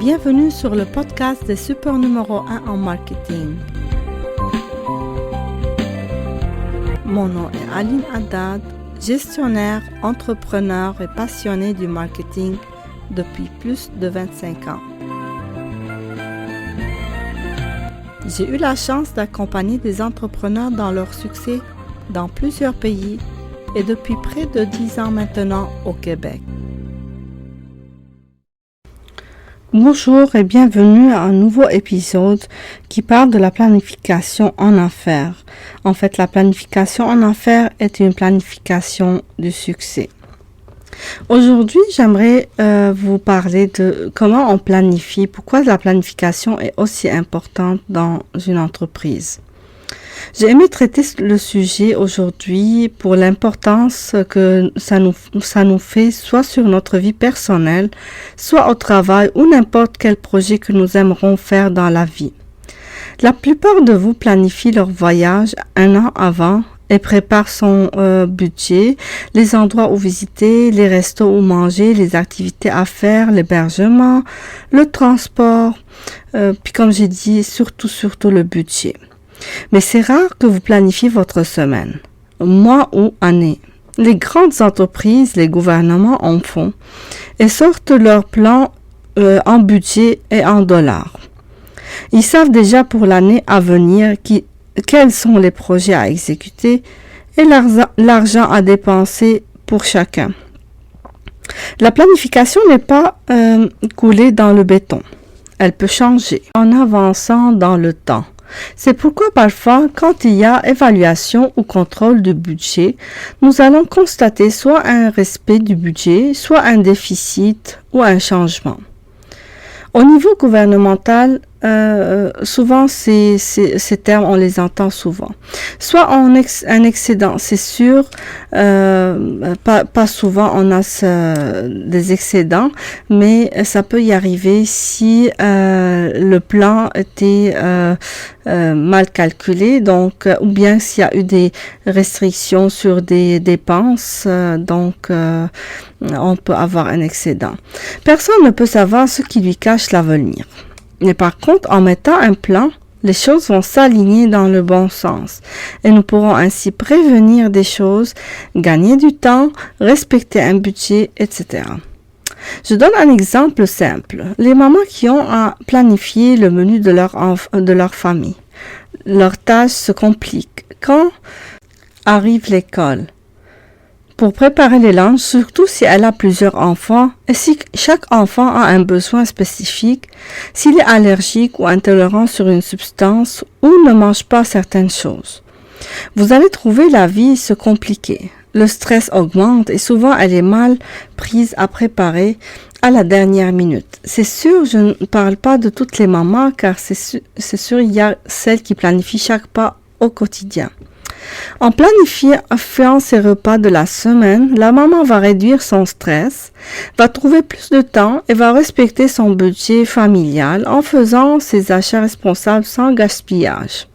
Bienvenue sur le podcast des super numéro 1 en marketing. Mon nom est Aline Haddad, gestionnaire, entrepreneur et passionnée du marketing depuis plus de 25 ans. J'ai eu la chance d'accompagner des entrepreneurs dans leur succès dans plusieurs pays et depuis près de 10 ans maintenant au Québec. Bonjour et bienvenue à un nouveau épisode qui parle de la planification en affaires. En fait, la planification en affaires est une planification du succès. Aujourd'hui, j'aimerais vous parler de comment on planifie, pourquoi la planification est aussi importante dans une entreprise. J'ai aimé traiter le sujet aujourd'hui pour l'importance que ça nous fait soit sur notre vie personnelle, soit au travail ou n'importe quel projet que nous aimerons faire dans la vie. La plupart de vous planifient leur voyage un an avant et préparent son budget, les endroits où visiter, les restos où manger, les activités à faire, l'hébergement, le transport, puis comme j'ai dit, surtout le budget. Mais c'est rare que vous planifiez votre semaine, mois ou année. Les grandes entreprises, les gouvernements en font et sortent leurs plans en budget et en dollars. Ils savent déjà pour l'année à venir quels sont les projets à exécuter et l'argent à dépenser pour chacun. La planification n'est pas coulée dans le béton. Elle peut changer en avançant dans le temps. C'est pourquoi parfois, quand il y a évaluation ou contrôle du budget, nous allons constater soit un respect du budget, soit un déficit ou un changement. Au niveau gouvernemental, souvent ces termes, on les entend souvent. Soit un excédent, c'est sûr, pas souvent on a des excédents, mais ça peut y arriver si le plan était mal calculé, donc ou bien s'il y a eu des restrictions sur des dépenses, donc on peut avoir un excédent. Personne ne peut savoir ce qui lui cache l'avenir. Mais par contre, en mettant un plan, les choses vont s'aligner dans le bon sens et nous pourrons ainsi prévenir des choses, gagner du temps, respecter un budget, etc. Je donne un exemple simple. Les mamans qui ont à planifier le menu de leur famille. Leur tâche se complique quand arrive l'école. Pour préparer les lunchs, surtout si elle a plusieurs enfants et si chaque enfant a un besoin spécifique, s'il est allergique ou intolérant sur une substance ou ne mange pas certaines choses. Vous allez trouver la vie se compliquer. Le stress augmente et souvent elle est mal prise à préparer à la dernière minute. C'est sûr, je ne parle pas de toutes les mamans car c'est sûr il y a celles qui planifient chaque pas au quotidien. En planifiant ses repas de la semaine, la maman va réduire son stress, va trouver plus de temps et va respecter son budget familial en faisant ses achats responsables sans gaspillage.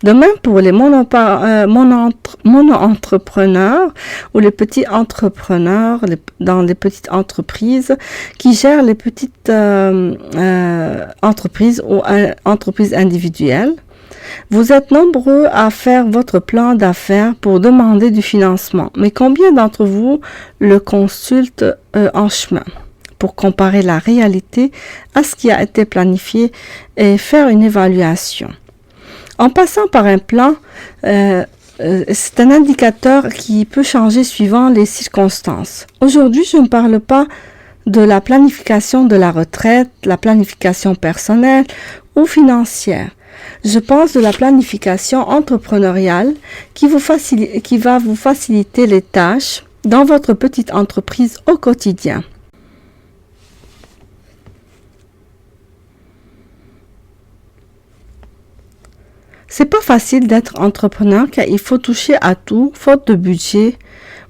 De même pour les mono-entrepreneurs ou les petits entrepreneurs dans les petites entreprises qui gèrent les petites entreprises ou entreprises individuelles. Vous êtes nombreux à faire votre plan d'affaires pour demander du financement, mais combien d'entre vous le consultent en chemin pour comparer la réalité à ce qui a été planifié et faire une évaluation? En passant par un plan, c'est un indicateur qui peut changer suivant les circonstances. Aujourd'hui, je ne parle pas de la planification de la retraite, la planification personnelle ou financière. Je pense de la planification entrepreneuriale qui va vous faciliter les tâches dans votre petite entreprise au quotidien. C'est pas facile d'être entrepreneur car il faut toucher à tout, faute de budget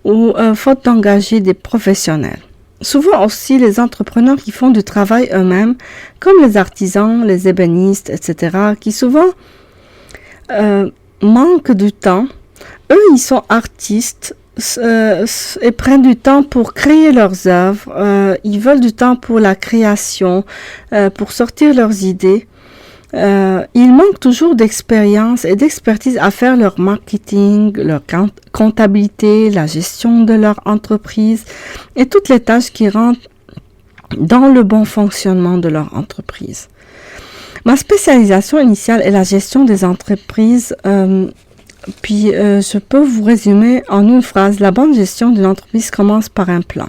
ou faute d'engager des professionnels. Souvent aussi les entrepreneurs qui font du travail eux-mêmes, comme les artisans, les ébénistes, etc., qui souvent manquent du temps. Eux, ils sont artistes et prennent du temps pour créer leurs œuvres. Ils veulent du temps pour la création, pour sortir leurs idées. Ils manquent toujours d'expérience et d'expertise à faire leur marketing, leur comptabilité, la gestion de leur entreprise et toutes les tâches qui rentrent dans le bon fonctionnement de leur entreprise. Ma spécialisation initiale est la gestion des entreprises. Je peux vous résumer en une phrase. La bonne gestion d'une entreprise commence par un plan.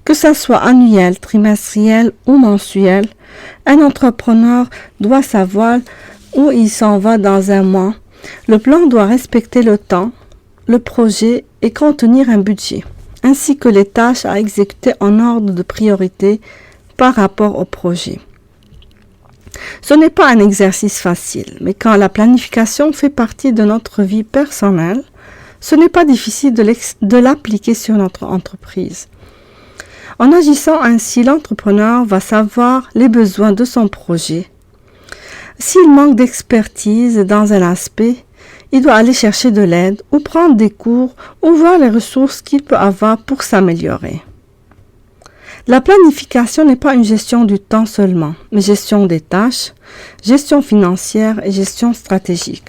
Que ça soit annuel, trimestriel ou mensuel, un entrepreneur doit savoir où il s'en va dans un mois. Le plan doit respecter le temps, le projet et contenir un budget, ainsi que les tâches à exécuter en ordre de priorité par rapport au projet. Ce n'est pas un exercice facile, mais quand la planification fait partie de notre vie personnelle, ce n'est pas difficile de l'appliquer sur notre entreprise. En agissant ainsi, l'entrepreneur va savoir les besoins de son projet. S'il manque d'expertise dans un aspect, il doit aller chercher de l'aide ou prendre des cours ou voir les ressources qu'il peut avoir pour s'améliorer. La planification n'est pas une gestion du temps seulement, mais gestion des tâches, gestion financière et gestion stratégique.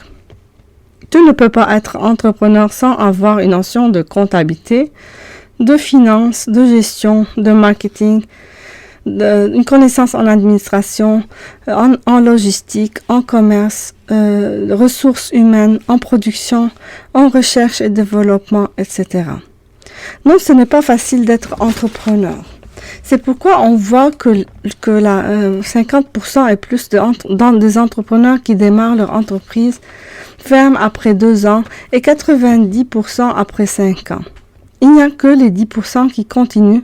Tu ne peux pas être entrepreneur sans avoir une notion de comptabilité, de finance, de gestion, de marketing, une connaissance en administration, en logistique, en commerce, ressources humaines, en production, en recherche et développement, etc. Non, ce n'est pas facile d'être entrepreneur. C'est pourquoi on voit que 50% et plus des entrepreneurs qui démarrent leur entreprise ferment après 2 ans et 90% après 5 ans. Il n'y a que les 10% qui continuent.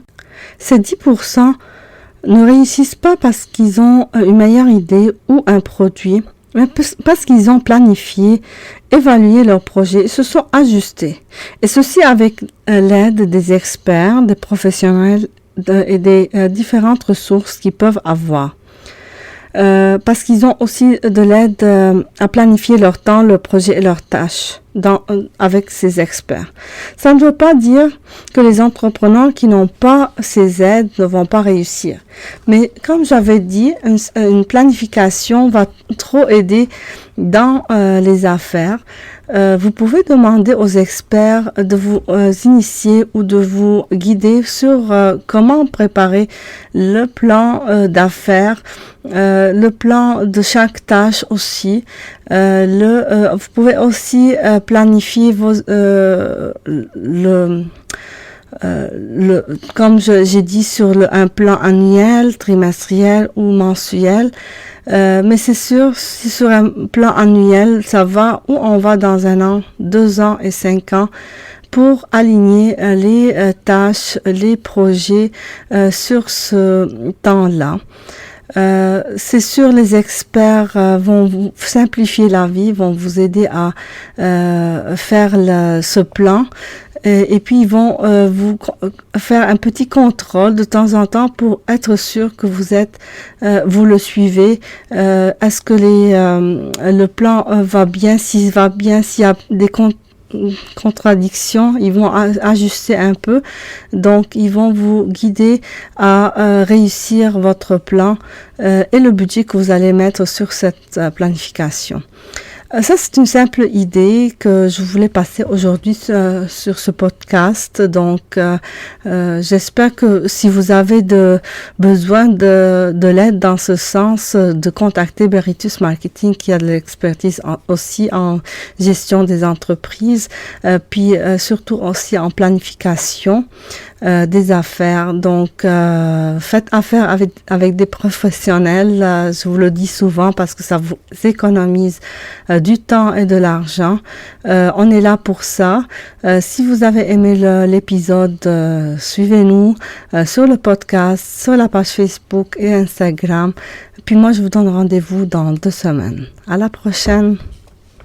Ces 10% ne réussissent pas parce qu'ils ont une meilleure idée ou un produit, mais parce qu'ils ont planifié, évalué leur projet et se sont ajustés. Et ceci avec l'aide des experts, des professionnels et des différentes ressources qu'ils peuvent avoir. Parce qu'ils ont aussi de l'aide à planifier leur temps, leur projet et leurs tâches avec ces experts. Ça ne veut pas dire que les entrepreneurs qui n'ont pas ces aides ne vont pas réussir. Mais comme j'avais dit, une planification va trop aider dans les affaires. Vous pouvez demander aux experts de vous initier ou de vous guider sur comment préparer le plan d'affaires, le plan de chaque tâche aussi. Vous pouvez aussi planifier comme j'ai dit sur un plan annuel, trimestriel ou mensuel. Mais c'est sûr, si sur un plan annuel, ça va où on va dans 1 an, 2 ans et 5 ans pour aligner les tâches, les projets sur ce temps-là. C'est sûr, les experts vont vous simplifier la vie, vont vous aider à faire ce plan. Et puis ils vont vous faire un petit contrôle de temps en temps pour être sûr que vous le suivez. Est-ce que le plan va bien, s'il va bien, s'il y a des contradictions, ils vont ajuster un peu. Donc ils vont vous guider à réussir votre plan et le budget que vous allez mettre sur cette planification. Ça, c'est une simple idée que je voulais passer aujourd'hui sur ce podcast. Donc, j'espère que si vous avez besoin de l'aide dans ce sens, de contacter Beritus Marketing qui a de l'expertise aussi en gestion des entreprises, puis surtout aussi en planification des affaires. Donc, faites affaire avec des professionnels. Je vous le dis souvent parce que ça vous économise du temps et de l'argent. On est là pour ça. Si vous avez aimé l'épisode, suivez-nous sur le podcast, sur la page Facebook et Instagram. Puis moi, je vous donne rendez-vous dans 2 semaines. À la prochaine!